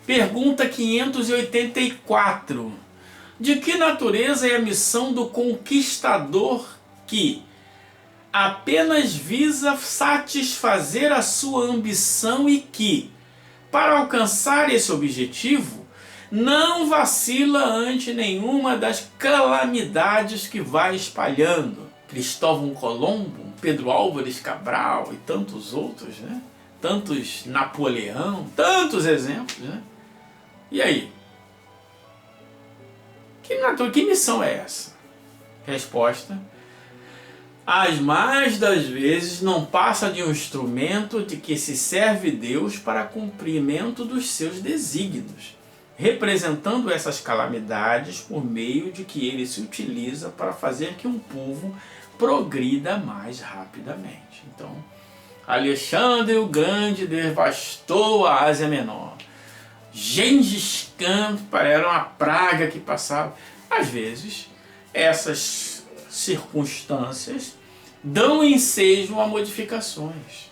Pergunta 584. De que natureza é a missão do conquistador que apenas visa satisfazer a sua ambição e que, para alcançar esse objetivo, não vacila ante nenhuma das calamidades que vai espalhando? Cristóvão Colombo, Pedro Álvares Cabral e tantos outros, né? Tantos Napoleão, tantos exemplos, né? E aí? Que missão é essa? Resposta: as mais das vezes não passa de um instrumento de que se serve Deus para cumprimento dos seus desígnios, representando essas calamidades por meio de que ele se utiliza para fazer que um povo progrida mais rapidamente. Então, Alexandre o Grande devastou a Ásia Menor. Gengis Khan era uma praga que passava. Às vezes, essas circunstâncias dão ensejo a modificações.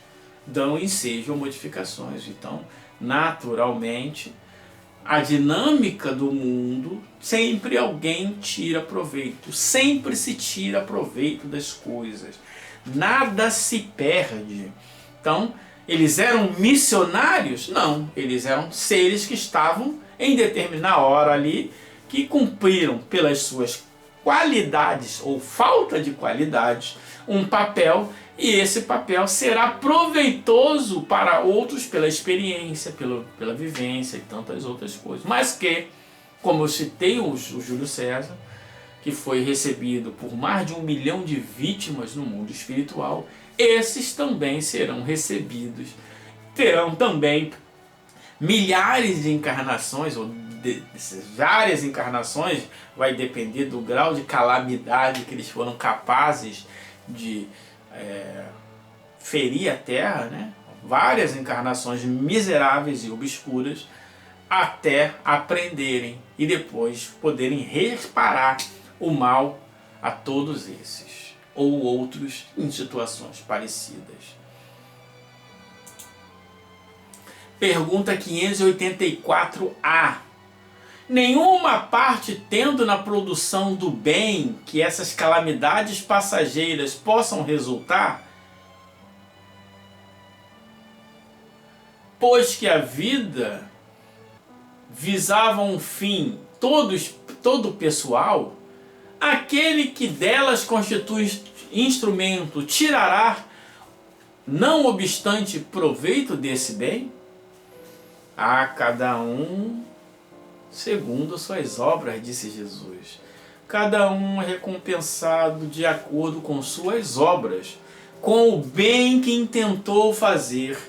Então, naturalmente, a dinâmica do mundo, sempre alguém tira proveito. Sempre se tira proveito das coisas. Nada se perde. Então, eles eram missionários? Não, eles eram seres que estavam em determinada hora ali, que cumpriram pelas suas qualidades ou falta de qualidades um papel, e esse papel será proveitoso para outros pela experiência, pela vivência e tantas outras coisas. Mas que, como eu citei o Júlio César, que foi recebido por mais de 1 milhão de vítimas no mundo espiritual, esses também serão recebidos, terão também milhares de encarnações, ou várias encarnações, vai depender do grau de calamidade que eles foram capazes de ferir a Terra, né? Várias encarnações miseráveis e obscuras, até aprenderem e depois poderem reparar o mal a todos esses, ou outros em situações parecidas. Pergunta 584A. Nenhuma parte tendo na produção do bem que essas calamidades passageiras possam resultar, pois que a vida visava um fim todo pessoal, aquele que delas constitui instrumento tirará, não obstante, proveito desse bem? A cada um segundo suas obras, disse Jesus. Cada um é recompensado de acordo com suas obras, com o bem que intentou fazer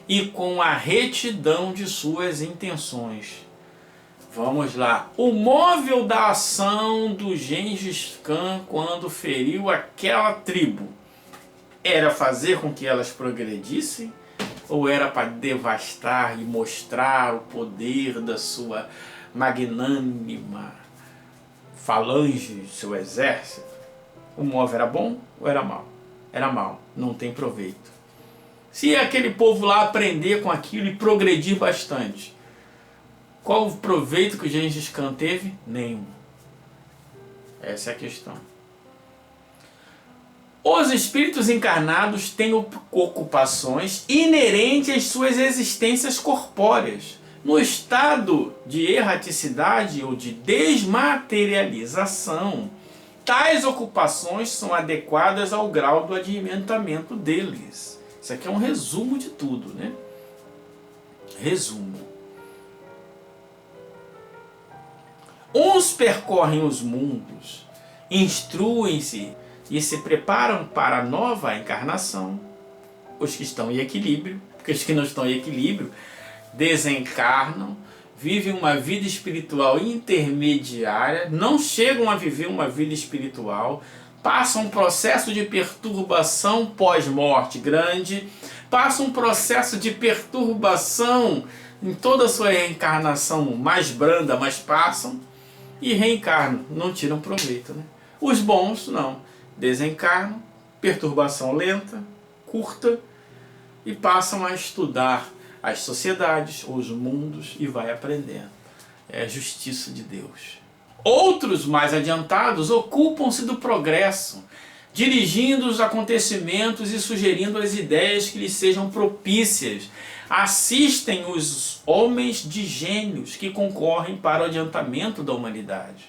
e com a retidão de suas intenções. Vamos lá. O móvel da ação do Gengis Khan quando feriu aquela tribo era fazer com que elas progredissem? Ou era para devastar e mostrar o poder da sua magnânima falange, seu exército? O móvel era bom ou era mau? Era mau, não tem proveito. Se aquele povo lá aprender com aquilo e progredir bastante, qual o proveito que o Gengis Khan teve? Nenhum. Essa é a questão. Os espíritos encarnados têm ocupações inerentes às suas existências corpóreas. No estado de erraticidade ou de desmaterialização, tais ocupações são adequadas ao grau do adiantamento deles. Isso aqui é um resumo de tudo, né? Resumo. Uns percorrem os mundos, instruem-se e se preparam para a nova encarnação. Os que estão em equilíbrio, porque os que não estão em equilíbrio desencarnam, vivem uma vida espiritual intermediária, não chegam a viver uma vida espiritual, passam um processo de perturbação pós-morte grande, passam um processo de perturbação em toda a sua reencarnação mais branda, mas passam e reencarnam, não tiram proveito, né? Os bons não, desencarnam, perturbação lenta, curta, e passam a estudar as sociedades, os mundos e vai aprendendo. É a justiça de Deus. Outros mais adiantados ocupam-se do progresso, dirigindo os acontecimentos e sugerindo as ideias que lhes sejam propícias. Assistem os homens de gênios que concorrem para o adiantamento da humanidade.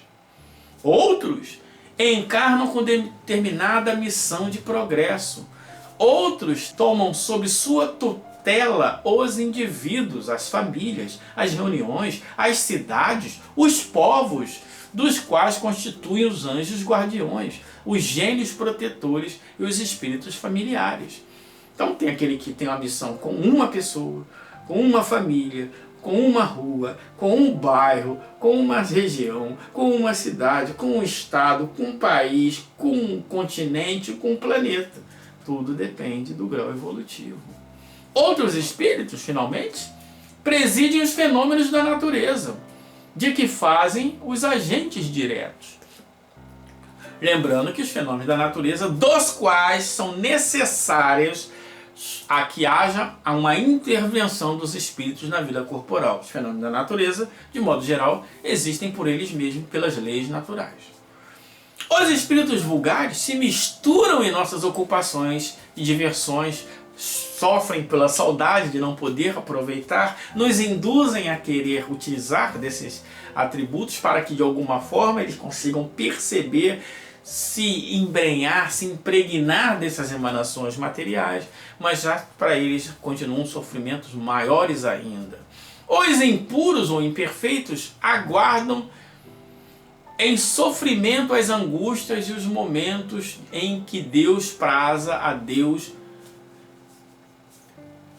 Outros encarnam com determinada missão de progresso. Outros tomam sob sua tutela os indivíduos, as famílias, as reuniões, as cidades, os povos, dos quais constituem os anjos guardiões, os gênios protetores e os espíritos familiares. Então tem aquele que tem uma missão com uma pessoa, com uma família, com uma rua, com um bairro, com uma região, com uma cidade, com um estado, com um país, com um continente, com um planeta. Tudo depende do grau evolutivo. Outros espíritos, finalmente, presidem os fenômenos da natureza, de que fazem os agentes diretos. Lembrando que os fenômenos da natureza, dos quais são necessários a que haja uma intervenção dos espíritos na vida corporal. Os fenômenos da natureza, de modo geral, existem por eles mesmos, pelas leis naturais. Os espíritos vulgares se misturam em nossas ocupações e diversões, sofrem pela saudade de não poder aproveitar, nos induzem a querer utilizar desses atributos para que de alguma forma eles consigam perceber, se embrenhar, se impregnar dessas emanações materiais, mas já para eles continuam sofrimentos maiores ainda. Os impuros ou imperfeitos aguardam em sofrimento as angústias e os momentos em que Deus praza a Deus,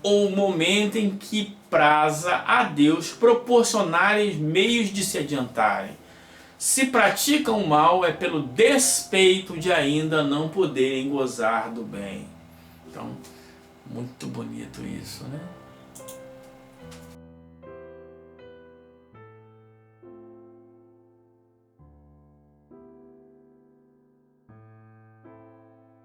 ou momento em que praza a Deus proporcionarem meios de se adiantarem. Se praticam o mal é pelo despeito de ainda não poderem gozar do bem. Então, muito bonito isso, né?